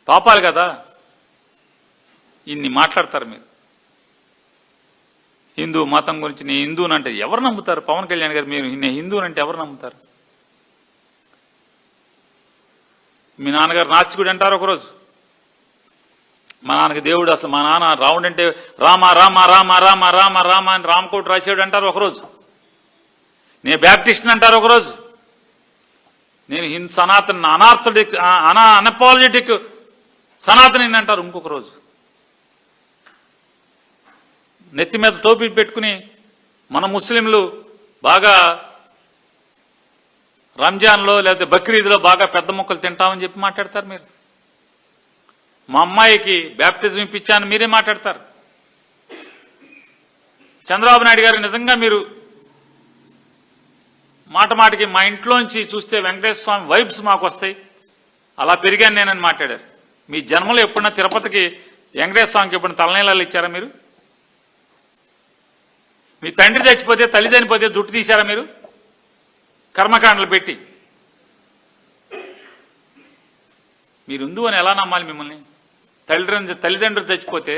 పాపాలు కదా. ఇన్ని మాట్లాడతారు మీరు. హిందూ మతం గురించి నేను హిందూనంటే ఎవరు నమ్ముతారు? పవన్ కళ్యాణ్ గారు మీరు నేను హిందూనంటే ఎవరు నమ్ముతారు? మీ నాన్నగారు నాస్తికుడు అంటారు ఒకరోజు. మా నాన్నకి దేవుడు అసలు మా నాన్న రాముడు అంటే రామ రామ రామ రామ రామ రామ అని రామకోటి రాశాడు అంటారు ఒకరోజు. నేను బ్యాప్టిస్ట్ అంటారు ఒకరోజు. నేను హిందూ సనాతన అనార్థడిక్ అనపాలజెటిక్ సనాతని అంటారు ఇంకొక రోజు. నెత్తి మీద టోపీ పెట్టుకుని మన ముస్లింలు బాగా రంజాన్లో లేకపోతే బక్రీద్లో బాగా పెద్ద మొక్కలు తింటామని చెప్పి మాట్లాడతారు మీరు. మా అమ్మాయికి బ్యాప్టిజం ఇప్పించాను మీరే మాట్లాడతారు. చంద్రబాబు నాయుడు గారు నిజంగా మీరు మాట మాటికి మా ఇంట్లోంచి చూస్తే వెంకటేశ్వర స్వామి వైబ్స్ మాకు వస్తాయి, అలా పెరిగాను నేనని మాట్లాడారు. మీ జన్మలో ఎప్పుడన్నా తిరుపతికి వెంకటేశ్వర స్వామికి ఎప్పుడన్నా తలనీలాలు ఇచ్చారా మీరు? మీ తండ్రి చచ్చిపోతే తల్లి చనిపోతే జుట్టు తీశారా మీరు కర్మకాండలు పెట్టి? మీరు హిందువు అని ఎలా నమ్మాలి మిమ్మల్ని? తల్లిదండ్రులు చచ్చిపోతే